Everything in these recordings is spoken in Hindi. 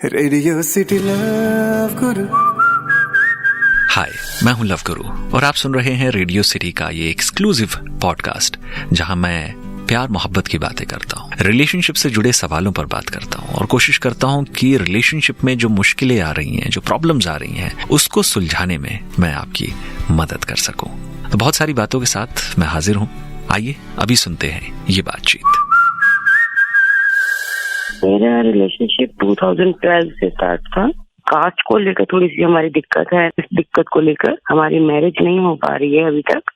रेडियो सिटी लव गुरु। हाय, मैं हूं लव गुरु और आप सुन रहे हैं रेडियो सिटी का ये एक्सक्लूसिव पॉडकास्ट जहां मैं प्यार मोहब्बत की बातें करता हूं, रिलेशनशिप से जुड़े सवालों पर बात करता हूं और कोशिश करता हूं कि रिलेशनशिप में जो मुश्किलें आ रही हैं, जो प्रॉब्लम्स आ रही हैं, उसको सुलझाने में मैं आपकी मदद कर सकूं। तो बहुत सारी बातों के साथ मैं हाजिर हूं। आइए अभी सुनते हैं ये बातचीत। मेरा रिलेशनशिप 2012 से स्टार्ट था। कास्ट को लेकर थोड़ी सी हमारी दिक्कत है। इस दिक्कत को लेकर हमारी मैरिज नहीं हो पा रही है अभी तक।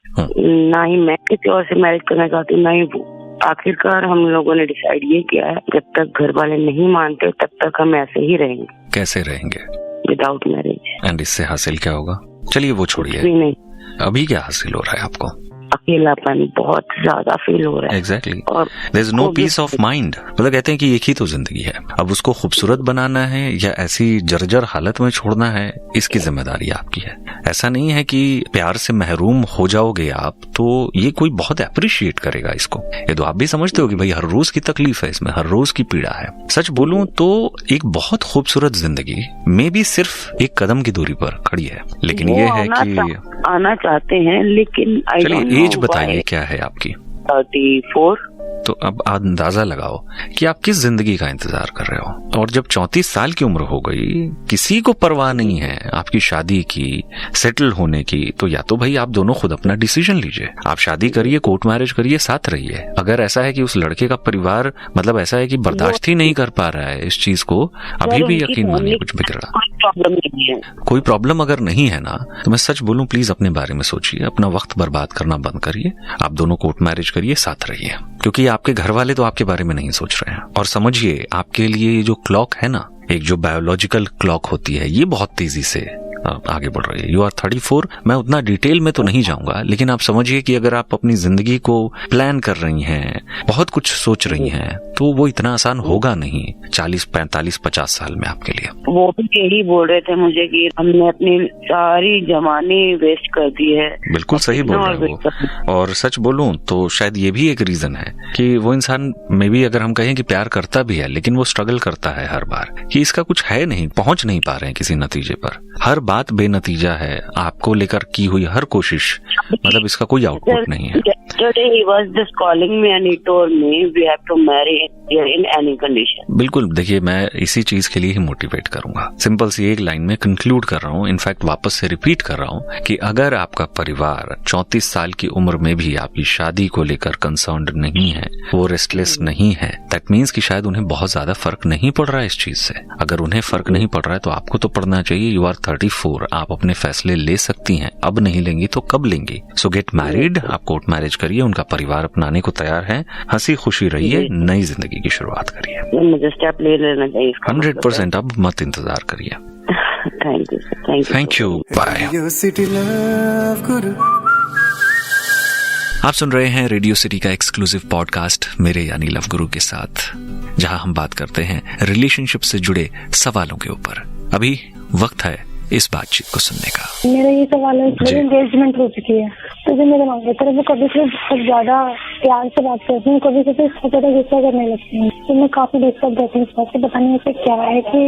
ना ही मैं किसी और से मैरिज करना चाहती हूँ, ना ही वो। आखिरकार हम लोगों ने डिसाइड ये किया है, जब तक घर वाले नहीं मानते तब तक हम ऐसे ही रहेंगे। कैसे रहेंगे? Without marriage. एंड इससे हासिल क्या होगा? चलिए वो छोड़िए, नहीं। अभी क्या हासिल हो रहा है आपको? अकेलापन बहुत ज्यादा फील हो रहा है। Exactly. There is no peace of mind. मतलब कहते हैं कि एक ही तो जिंदगी है, अब उसको खूबसूरत बनाना है या ऐसी जर्जर हालत में छोड़ना है, इसकी जिम्मेदारी आपकी है। ऐसा नहीं है कि प्यार से महरूम हो जाओगे आप तो ये कोई बहुत अप्रिशिएट करेगा इसको। ये तो आप भी समझते हो कि भाई हर रोज की तकलीफ है इसमें, हर रोज की पीड़ा है। सच बोलूं तो एक बहुत खूबसूरत जिंदगी में भी सिर्फ एक कदम की दूरी पर खड़ी है, लेकिन ये है कि आना चाहते हैं, लेकिन एज बताइए क्या है आपकी? 34। तो अब अंदाजा लगाओ कि आप किस जिंदगी का इंतजार कर रहे हो। और जब 34 साल की उम्र हो गई, किसी को परवाह नहीं है आपकी शादी की, सेटल होने की, तो या तो भाई आप दोनों खुद अपना डिसीजन लीजिए। आप शादी करिए, कोर्ट मैरिज करिए, साथ रहिए। अगर ऐसा है कि उस लड़के का परिवार मतलब ऐसा है कि बर्दाश्त ही नहीं कर पा रहा है इस चीज को, अभी भी यकीन मानिए कुछ बिगड़ा। कोई प्रॉब्लम अगर नहीं है ना, तो मैं सच बोलूं प्लीज अपने बारे में सोचिए, अपना वक्त बर्बाद करना बंद करिए। आप दोनों कोर्ट मैरिज करिए, साथ रहिए, क्योंकि आपके घर वाले तो आपके बारे में नहीं सोच रहे हैं। और समझिए आपके लिए ये जो क्लॉक है ना, एक जो बायोलॉजिकल क्लॉक होती है, ये बहुत तेजी से आगे बढ़ रही है। You are 34। मैं उतना डिटेल में तो नहीं जाऊंगा, लेकिन आप समझिए कि अगर आप अपनी जिंदगी को प्लान कर रही हैं, बहुत कुछ सोच रही हैं, तो वो इतना आसान होगा नहीं 40, 45, 50 साल में आपके लिए। वो भी यही बोल रहे थे मुझे कि हमने अपनी सारी जवानी वेस्ट कर दी है। बिल्कुल सही बोल रहे हो। और सच बोलूं तो शायद ये भी एक रीजन है कि वो इंसान में भी, अगर हम कहें कि प्यार करता भी है, लेकिन वो स्ट्रगल करता है हर बार कि इसका कुछ है नहीं, पहुंच नहीं पा रहे हैं किसी नतीजे पर। हर बात बेनतीजा है, आपको लेकर की हुई हर कोशिश मतलब इसका कोई आउटपुट नहीं है। Yesterday he was just calling me and he told me we have to marry in any condition। बिल्कुल, देखिए मैं इसी चीज के लिए ही मोटिवेट करूंगा। सिंपल सी एक लाइन में कंक्लूड कर रहा हूँ, इनफैक्ट वापस से रिपीट कर रहा हूँ कि अगर आपका परिवार 34 साल की उम्र में भी आपकी शादी को लेकर कंसर्न्ड नहीं है, वो रेस्टलेस नहीं है, दैट मीन्स कि शायद उन्हें बहुत ज्यादा फर्क नहीं पड़ रहा है इस चीज से। अगर उन्हें फर्क नहीं पड़ रहा है तो आपको तो पड़ना चाहिए। यू आर 34, आप अपने फैसले ले सकती हैं। अब नहीं लेंगी तो कब लेंगी? सो गेट मैरिड, आप कोर्ट मैरिज करिए, उनका परिवार अपनाने को तैयार है, हंसी खुशी रहिए, नई जिंदगी की शुरुआत करिए। मुझे स्टेप ले लेना चाहिए 100%। अब मत इंतजार करिए। Thank you. बाय। आप सुन रहे हैं रेडियो सिटी का एक्सक्लूसिव पॉडकास्ट मेरे यानी लव गुरु के साथ, जहां हम बात करते हैं रिलेशनशिप से जुड़े सवालों के ऊपर। अभी वक्त है इस बातचीत को सुनने का। मेरा ये सवाल है, मेरी एंगेजमेंट हो चुकी है, तो जो मेरे मांगे तरफ वो कभी से बहुत ज्यादा प्यार से बात करती हूँ, कभी से बहुत ज्यादा गुस्सा करने लगती हूँ। तो मैं काफी डिस्टर्ब रहती हूँ इस बात से। पता नहीं ऐसे क्या है कि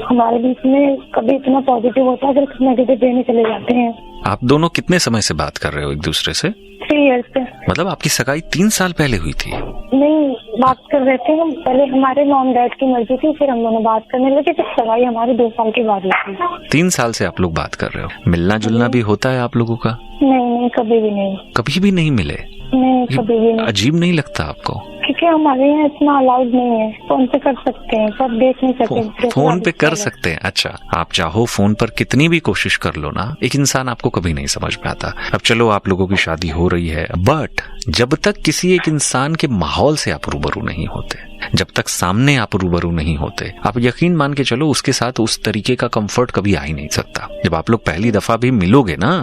हमारे बीच में कभी इतना पॉजिटिव होता है, फिर नेगेटिव वे में चले जाते हैं। आप दोनों कितने समय से बात कर रहे हो एक दूसरे से? 3 years से। मतलब आपकी सगाई 3 साल पहले हुई थी? नहीं, बात कर रहे थे हम पहले, हमारे मॉम डैड की मर्जी थी, फिर हम दोनों बात करने लगे, फिर सगाई हमारी 2 साल के बाद हुई थी। 3 साल से आप लोग बात कर रहे हो। मिलना जुलना भी होता है आप लोगों का? नहीं, कभी भी नहीं। कभी भी नहीं मिले? नहीं, कभी भी नहीं। अजीब नहीं लगता आपको? क्योंकि हमारे यहाँ इतना अलाउड नहीं है। फोन पे कर सकते हैं, सब देख नहीं सकते। फोन पे कर सकते हैं? अच्छा, आप चाहो फोन पर कितनी भी कोशिश कर लो ना, एक इंसान आपको कभी नहीं समझ में आता। अब चलो आप लोगों की शादी हो रही है, बट जब तक किसी एक इंसान के माहौल से आप रूबरू नहीं होते, जब तक सामने आप रूबरू नहीं होते, आप यकीन मान के चलो उसके साथ उस तरीके का कंफर्ट कभी आ ही नहीं सकता। जब आप लोग पहली दफा भी मिलोगे ना,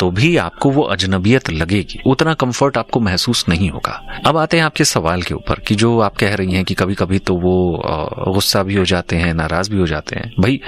तो भी आपको वो अजनबियत लगेगी, उतना कंफर्ट आपको महसूस नहीं होगा। अब आते हैं आपके सवाल के ऊपर कि जो आप कह रही हैं कि कभी कभी तो वो गुस्सा भी हो जाते हैं, नाराज भी हो जाते हैं। भाई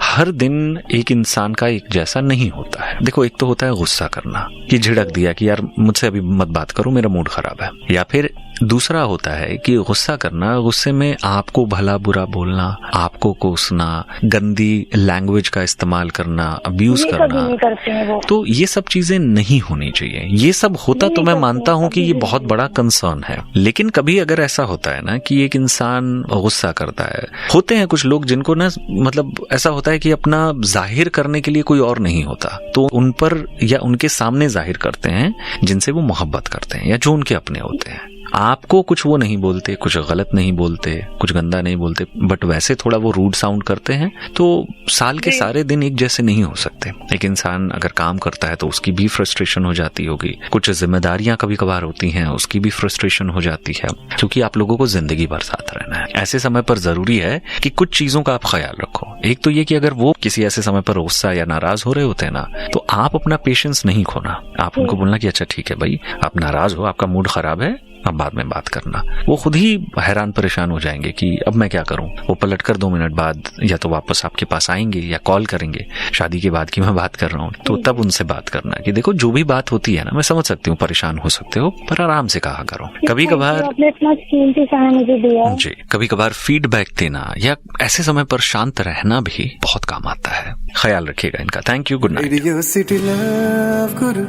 हर दिन एक इंसान का एक जैसा नहीं होता है। देखो, एक तो होता है गुस्सा करना कि झिड़क दिया कि यार मुझसे अभी मत बात करो, मेरा मूड खराब है, या फिर दूसरा होता है कि गुस्सा करना, गुस्से में आपको भला बुरा बोलना, आपको कोसना, गंदी लैंग्वेज का इस्तेमाल करना, अब्यूज करना, नहीं करते हैं वो। तो ये सब चीजें नहीं होनी चाहिए। ये सब होता तो मैं मानता हूँ कि ये बहुत बड़ा कंसर्न है, लेकिन कभी अगर ऐसा होता है ना कि एक इंसान गुस्सा करता है, होते हैं कुछ लोग जिनको ना मतलब ऐसा होता है कि अपना जाहिर करने के लिए कोई और नहीं होता, तो उन पर या उनके सामने जाहिर करते हैं जिनसे वो मोहब्बत करते हैं या जो उनके अपने होते हैं। आपको कुछ वो नहीं बोलते, कुछ गलत नहीं बोलते, कुछ गंदा नहीं बोलते, बट वैसे थोड़ा वो रूड साउंड करते हैं। तो साल के सारे दिन एक जैसे नहीं हो सकते। एक इंसान अगर काम करता है तो उसकी भी फ्रस्ट्रेशन हो जाती होगी, कुछ जिम्मेदारियां कभी कभार होती हैं, उसकी भी फ्रस्ट्रेशन हो जाती है, क्योंकि आप लोगों को जिंदगी भर साथ रहना है। ऐसे समय पर जरूरी है कि कुछ चीजों का आप ख्याल रखो। एक तो ये कि अगर वो किसी ऐसे समय पर गुस्सा या नाराज हो रहे होते हैं ना, तो आप अपना पेशेंस नहीं खोना। आप उनको बोलना कि अच्छा ठीक है भाई, आप नाराज हो, आपका मूड खराब है, अब बाद में बात करना। वो खुद ही हैरान परेशान हो जाएंगे कि अब मैं क्या करूं। वो पलट कर 2 मिनट बाद या तो वापस आपके पास आएंगे या कॉल करेंगे, शादी के बाद की मैं बात कर रहा हूं, तो तब उनसे बात करना कि देखो जो भी बात होती है ना, मैं समझ सकती हूँ परेशान हो सकते हो, पर आराम से कहा करो। कभी कभार मुझे दिया जी, कभी कभार फीडबैक देना या ऐसे समय पर शांत रहना भी बहुत काम आता है। ख्याल रखिएगा इनका। Thank you, good night. Radio city love Guru,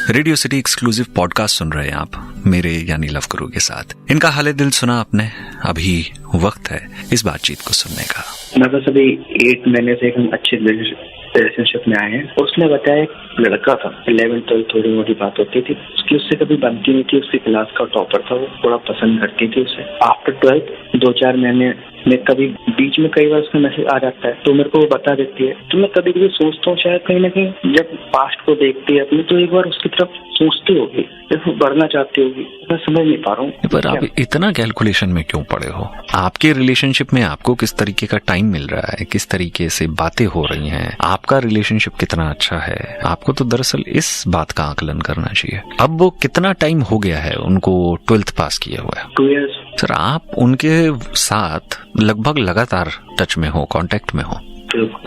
radio city exclusive podcast सुन रहे हैं आप मेरे यानी लव गुरु के साथ। इनका हाले दिल सुना आपने, अभी वक्त है इस बातचीत को सुनने का। मैं बस अभी 8 महीने से एक अच्छे रिलेशनशिप में आए हैं। उसने बताया एक लड़का था, 11th 12th थोड़ी मोटी बात होती थी उसकी, उससे कभी बनती नहीं थी। उसकी क्लास का टॉपर था, वो थोड़ा पसंद करती थी उसे। आफ्टर 12th 2-4 महीने में कभी बीच में कई बार उसका मैसेज आ जाता है, तो मेरे को वो बता देती है। तो मैं कभी कभी सोचता हूँ शायद कहीं ना कहीं जब पास्ट को देखती है अपनी, तो एक बार उसकी तरफ सोचती होगी, जब बढ़ना चाहती होगी। मैं समझ नहीं पा रहा हूँ। पर आप इतना कैलकुलेशन में क्यों पड़े हो? आपके रिलेशनशिप में आपको किस तरीके का टाइम मिल रहा है, किस तरीके से बातें हो रही हैं, आपका रिलेशनशिप कितना अच्छा है, आपको तो दरअसल इस बात का आकलन करना चाहिए। अब वो कितना टाइम हो गया है उनको 12th पास किए हुए? 2 years। सर, आप उनके साथ लगभग लगातार टच में हो, कांटेक्ट में हो।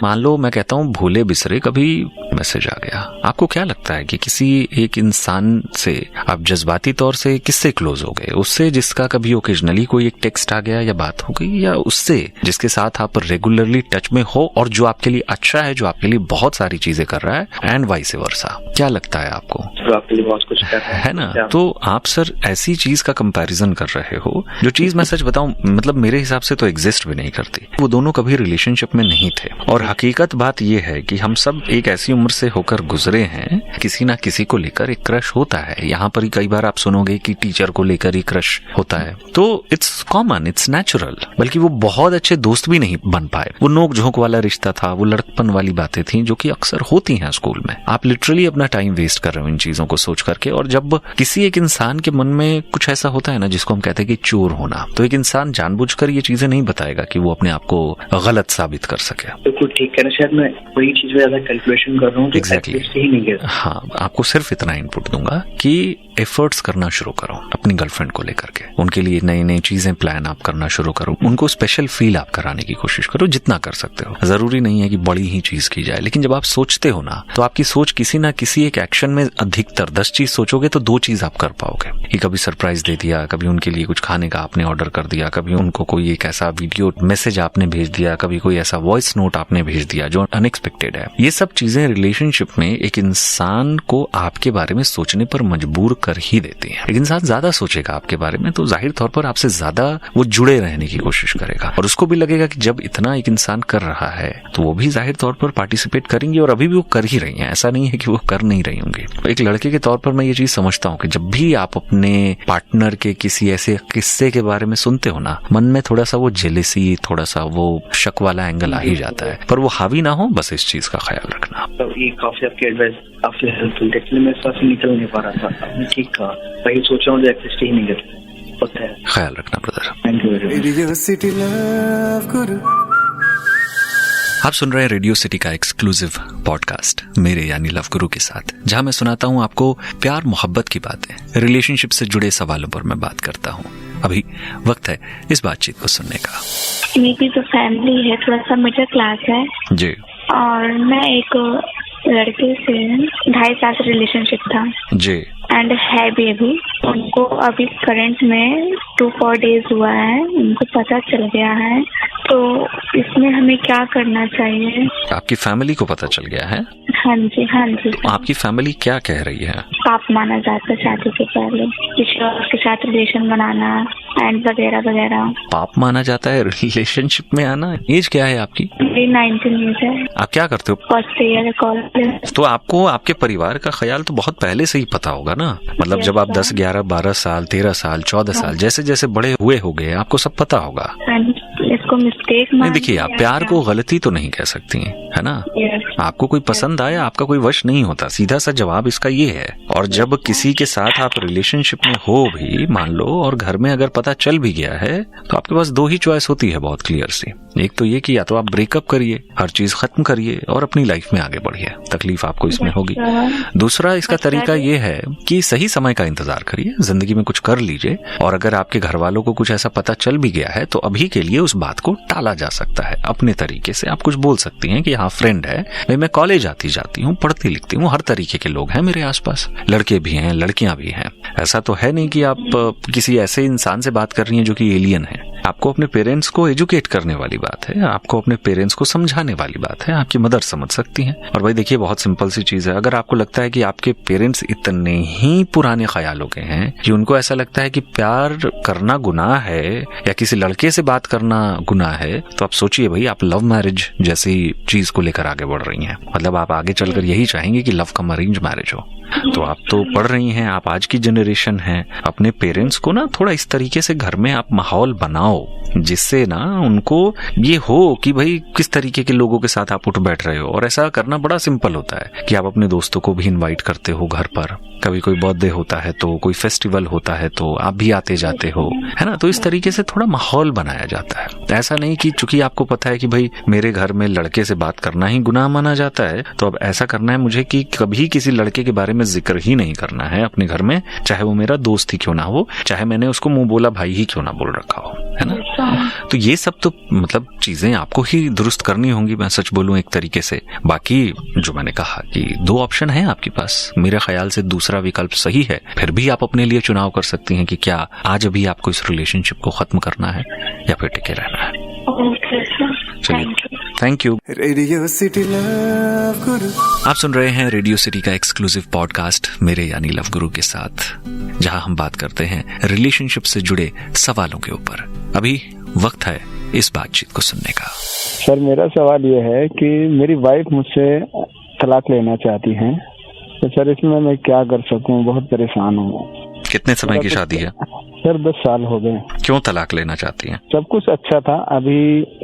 मान लो मैं कहता हूँ भूले बिसरे कभी मैसेज आ गया, आपको क्या लगता है कि किसी एक इंसान से आप जज्बाती तौर से किससे क्लोज हो गए? उससे जिसका कभी ओकेजनली कोई एक टेक्स्ट आ गया या बात हो गई, या उससे जिसके साथ आप रेगुलरली टच में हो और जो आपके लिए अच्छा है, जो आपके लिए बहुत सारी चीजें कर रहा है, एंड वाइस वर्सा? क्या लगता है आपको? आपके लिए बहुत कुछ कर रहा है ना? तो आप सर ऐसी चीज का कंपैरिजन कर रहे हो जो चीज मैं सच बताऊं मतलब मेरे हिसाब से तो एग्जिस्ट भी नहीं करती। वो दोनों कभी रिलेशनशिप में नहीं थे, और हकीकत बात यह है कि हम सब एक ऐसी उम्र से होकर गुजरे हैं, किसी ना किसी को लेकर एक क्रश होता है। यहाँ पर ही कई बार आप सुनोगे कि टीचर को लेकर ही क्रश होता है, तो इट्स कॉमन, इट्स नेचुरल। बल्कि वो बहुत अच्छे दोस्त भी नहीं बन पाए, वो नोक झोंक वाला रिश्ता था, वो लड़कपन वाली बातें थी जो कि अक्सर होती हैं स्कूल में। आप लिटरली अपना टाइम वेस्ट कर रहे हो इन चीजों को सोच करके। और जब किसी एक इंसान के मन में कुछ ऐसा होता है ना जिसको हम कहते हैं कि चोर होना, तो एक इंसान जानबूझकर ये चीजें नहीं बताएगा कि वो अपने आप को गलत साबित कर सके। बिल्कुल ठीक है, शायद मैं वही चीज में ज्यादा कैलकुलेशन कर रहा हूँ। एग्जैक्टली। हाँ, आपको सिर्फ इतना इनपुट दूंगा कि एफर्ट्स करना शुरू करो अपनी गर्लफ्रेंड को लेकर के। उनके लिए नई नई चीजें प्लान आप करना शुरू करो, उनको स्पेशल फील आप कराने की कोशिश करो जितना कर सकते हो। जरूरी नहीं है कि बड़ी ही चीज की जाए, लेकिन जब आप सोचते हो ना, तो आपकी सोच किसी ना किसी एक एक्शन में अधिकतर 10 चीज सोचोगे तो 2 चीज आप कर पाओगे। कि कभी सरप्राइज दे दिया, कभी उनके लिए कुछ खाने का आपने ऑर्डर कर दिया, कभी उनको कोई एक ऐसा वीडियो मैसेज आपने भेज दिया, कभी कोई ऐसा वॉइस नोट आपने भेज दिया जो अनएक्सपेक्टेड है। ये सब चीजें रिलेशनशिप में एक इंसान को आपके बारे में सोचने पर मजबूर कर ही देती हैं। एक इंसान ज्यादा सोचेगा आपके बारे में तो जाहिर तौर पर आपसे ज्यादा वो जुड़े रहने की कोशिश करेगा, और उसको भी लगेगा कि जब इतना एक इंसान कर रहा है तो वो भी जाहिर तौर पर पार्टिसिपेट करेंगे, और अभी भी वो कर ही रही हैं, ऐसा नहीं है कि वो कर नहीं रही होंगी। एक लड़के के तौर पर मैं ये चीज समझता हूँ कि जब भी आप अपने पार्टनर के किसी ऐसे किस्से के बारे में सुनते हो ना, मन में थोड़ा सा वो जेलेसी, थोड़ा सा वो शक वाला एंगल आ ही जाता है, पर वो हावी ना हो, बस इस चीज का ख्याल रखना। तो ये काफी आपकी एडवाइस काफी हेल्पफुल थी। एक्चुअली मैं सांस निकल नहीं पा रहा था, आपने ठीक कहा, वही सोच रहा हूँ जो एग्जिस्ट ही नहीं करता है। ख्याल रखना brother. Thank you very much. Radio city love गुरु। आप सुन रहे हैं रेडियो सिटी का एक्सक्लूसिव पॉडकास्ट मेरे यानी लव गुरु के साथ, जहां मैं सुनाता हूं आपको प्यार मोहब्बत की बातें, रिलेशनशिप से जुड़े सवालों पर मैं बात करता हूं। अभी वक्त है इस बातचीत को सुनने का। मेरी जो फैमिली है थोड़ा सा मिडिल क्लास है जी, और मैं एक लड़के से 2.5 साल से रिलेशनशिप था जी, एंड है भी अभी। उनको अभी करंट में 2-4 डेज हुआ है, उनको पता चल गया है। तो इसमें हमें क्या करना चाहिए? आपकी फैमिली को पता चल गया है? हाँ जी, हाँ जी। तो आपकी फैमिली क्या कह रही है? पाप माना जाता है शादी के पहले, किसी और के साथ रिलेशन बनाना एंड वगैरह वगैरह। पाप माना जाता है रिलेशनशिप में आना? एज क्या है आपकी? 19 ईयर्स है। आप क्या करते हो? First year college. तो आपको आपके परिवार का ख्याल तो बहुत पहले से ही पता होगा ना, मतलब जब आप 10, 11, 12 साल, 13 साल, 14 साल जैसे जैसे बड़े हुए होंगे आपको सब पता होगा। इसको मिस्टेक नहीं, देखिए आप प्यार को गलती तो नहीं कह सकती हैं, है ना? आपको कोई पसंद आया, आपका कोई वश नहीं होता, सीधा सा जवाब इसका ये है। और जब किसी के साथ आप रिलेशनशिप में हो भी, मान लो, और घर में अगर पता चल भी गया है, तो आपके पास 2 ही चॉइस होती है बहुत क्लियर सी। एक तो ये कि या तो आप ब्रेकअप करिए, हर चीज खत्म करिए और अपनी लाइफ में आगे बढ़िए, तकलीफ आपको इसमें होगी। दूसरा इसका तरीका ये है कि सही समय का इंतजार करिए, जिंदगी में कुछ कर लीजिए, और अगर आपके घर वालों को कुछ ऐसा पता चल भी गया है तो अभी के लिए उस बात को टाला जा सकता है अपने तरीके से। आप कुछ बोल सकती हैं कि हाँ, फ्रेंड है भाई, मैं कॉलेज आती जाती हूँ, पढ़ती लिखती हूँ, हर तरीके के लोग हैं मेरे आसपास, लड़के भी हैं, लड़कियां भी हैं। ऐसा तो है नहीं कि आप किसी ऐसे इंसान से बात कर रही हैं जो कि एलियन है। आपको अपने पेरेंट्स को एजुकेट करने वाली बात है, आपको अपने पेरेंट्स को समझाने वाली बात है, आपकी मदर समझ सकती हैं। और भाई देखिए, बहुत सिंपल सी चीज है, अगर आपको लगता है कि आपके पेरेंट्स इतने ही पुराने ख्यालों के हैं कि उनको ऐसा लगता है कि प्यार करना गुनाह है या किसी लड़के से बात करना गुनाह है, तो आप सोचिए भाई, आप लव मैरिज जैसी चीज को लेकर आगे बढ़ रही हैं। मतलब आप आगे चलकर यही चाहेंगे कि लव कम अरेंज मैरिज हो। तो आप तो पढ़ रही हैं, आप आज की जनरेशन हैं, अपने पेरेंट्स को ना थोड़ा इस तरीके से घर में आप माहौल बनाओ जिससे ना उनको ये हो कि भाई किस तरीके के लोगों के साथ आप उठ बैठ रहे हो। और ऐसा करना बड़ा सिंपल होता है कि आप अपने दोस्तों को भी इनवाइट करते हो घर पर, कभी कोई बर्थडे होता है तो, कोई फेस्टिवल होता है तो आप भी आते जाते हो, है ना? तो इस तरीके से थोड़ा माहौल बनाया जाता है। ऐसा नहीं कि चूंकि आपको पता है कि भाई मेरे घर में लड़के से बात करना ही गुनाह माना जाता है, तो अब ऐसा करना है मुझे कि कभी किसी लड़के के बारे में जिक्र ही नहीं करना है अपने घर में, चाहे वो मेरा दोस्त ही क्यों ना हो, चाहे मैंने उसको मुंह बोला भाई ही क्यों ना बोल रखा हो, है ना? तो ये सब तो मतलब चीजें आपको ही दुरुस्त करनी होंगी, मैं सच बोलूं एक तरीके से। बाकी जो मैंने कहा कि 2 ऑप्शन है आपके पास, मेरे ख्याल से दूसरा विकल्प सही है। फिर भी आप अपने लिए चुनाव कर सकती हैं कि क्या आज अभी आपको इस रिलेशनशिप को खत्म करना है या फिर टिके रहना है। चलिए, thank you. Radio city love गुरु। आप सुन रहे हैं रेडियो सिटी का एक्सक्लूसिव पॉडकास्ट मेरे यानी लव गुरु के साथ, जहां हम बात करते हैं रिलेशनशिप से जुड़े सवालों के ऊपर। अभी वक्त है इस बातचीत को सुनने का। सर, मेरा सवाल ये है कि मेरी वाइफ मुझसे तलाक लेना चाहती है, तो सर इसमें मैं क्या कर सकूं? बहुत परेशान हूँ। कितने समय की शादी है? सर 10 साल हो गए। क्यों तलाक लेना चाहती हैं? सब कुछ अच्छा था, अभी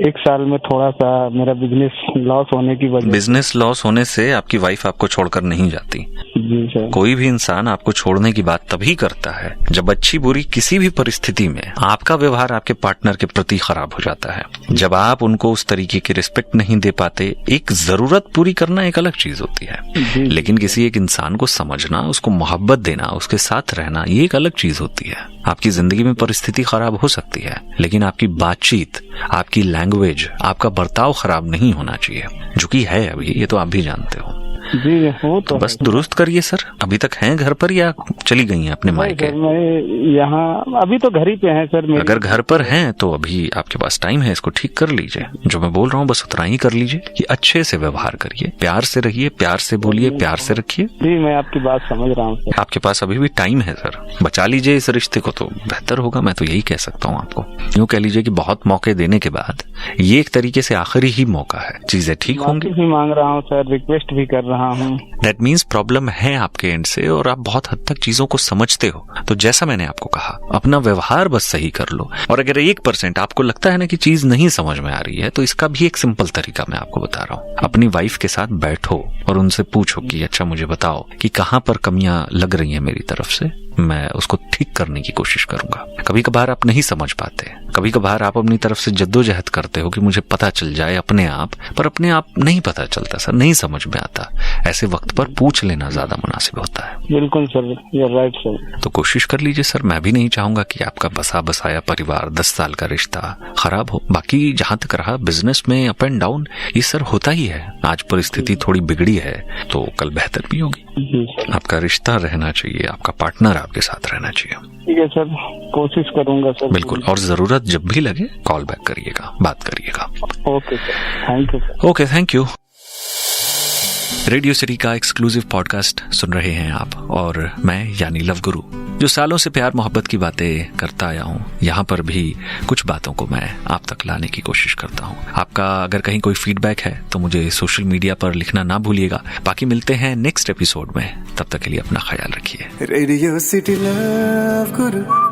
1 साल में थोड़ा सा मेरा बिजनेस लॉस होने की वजह। बिजनेस लॉस होने से आपकी वाइफ आपको छोड़कर नहीं जाती? जी सर। कोई भी इंसान आपको छोड़ने की बात तभी करता है जब अच्छी बुरी किसी भी परिस्थिति में आपका व्यवहार आपके पार्टनर के प्रति खराब हो जाता है। जब आप उनको उस तरीके की रिस्पेक्ट नहीं दे पाते। एक जरूरत पूरी करना एक अलग चीज होती है, लेकिन किसी एक इंसान को समझना, उसको मोहब्बत देना, उसके साथ रहना, ये एक अलग चीज होती है। आपकी जिंदगी में परिस्थिति खराब हो सकती है, लेकिन आपकी बातचीत, आपकी लैंग्वेज, आपका बर्ताव खराब नहीं होना चाहिए, जो कि है अभी, ये तो आप भी जानते हो। जी वो तो बस दुरुस्त करिए सर। अभी तक हैं घर पर या चली गई हैं अपने मायके? मैं यहाँ अभी तो घर ही पे हैं सर। अगर घर पर हैं तो अभी आपके पास टाइम है, इसको ठीक कर लीजिए। जो मैं बोल रहा हूँ बस उतना ही कर लीजिए कि अच्छे से व्यवहार करिए, प्यार से रहिए, प्यार से बोलिए, प्यार से रखिए। जी मैं आपकी बात समझ रहा हूँ। आपके पास अभी भी टाइम है सर, बचा लीजिए इस रिश्ते को तो बेहतर होगा। मैं तो यही कह सकता हूँ आपको। यूँ कह लीजिए कि बहुत मौके देने के बाद ये एक तरीके से आखिरी ही मौका है, चीजें ठीक होंगी। माफी मांग रहा हूँ सर, रिक्वेस्ट भी कर रहा हूँ। दैट मीन्स प्रॉब्लम है आपके एंड से और आप बहुत हद तक चीजों को समझते हो। तो जैसा मैंने आपको कहा, अपना व्यवहार बस सही कर लो। और अगर 1% आपको लगता है ना कि चीज नहीं समझ में आ रही है, तो इसका भी एक सिंपल तरीका मैं आपको बता रहा हूँ। अपनी वाइफ के साथ बैठो और उनसे पूछो कि अच्छा मुझे बताओ कि कहाँ पर कमियां लग रही हैं मेरी तरफ से, मैं उसको ठीक करने की कोशिश करूंगा। कभी कभार आप नहीं समझ पाते, कभी कभार आप अपनी तरफ से जद्दोजहद करते हो कि मुझे पता चल जाए अपने आप, पर अपने आप नहीं पता चलता सर, नहीं समझ में आता। ऐसे वक्त पर पूछ लेना ज्यादा मुनासिब होता है। बिल्कुल sir, you are right sir. तो कोशिश कर लीजिए सर, मैं भी नहीं चाहूंगा कि आपका बसा बसाया परिवार, 10 साल का रिश्ता खराब हो। बाकी जहां तक रहा बिजनेस में अप एंड डाउन, ये सर होता ही है। आज परिस्थिति थोड़ी बिगड़ी है तो कल बेहतर भी होगी। आपका रिश्ता रहना चाहिए, आपका पार्टनर आपके साथ रहना चाहिए। ठीक है सर, कोशिश करूंगा सर। बिल्कुल, और जरूरत जब भी लगे कॉल बैक करिएगा, बात करिएगा। Okay sir, thank you sir. Okay, thank you. Radio city का एक्सक्लूसिव पॉडकास्ट सुन रहे हैं आप, और मैं यानी लव गुरु, जो सालों से प्यार मोहब्बत की बातें करता आया हूँ। यहाँ पर भी कुछ बातों को मैं आप तक लाने की कोशिश करता हूँ। आपका अगर कहीं कोई फीडबैक है तो मुझे सोशल मीडिया पर लिखना ना भूलिएगा। बाकी मिलते हैं नेक्स्ट एपिसोड में, तब तक के लिए अपना ख्याल रखिए। रेडियो सिटी लव गुरु।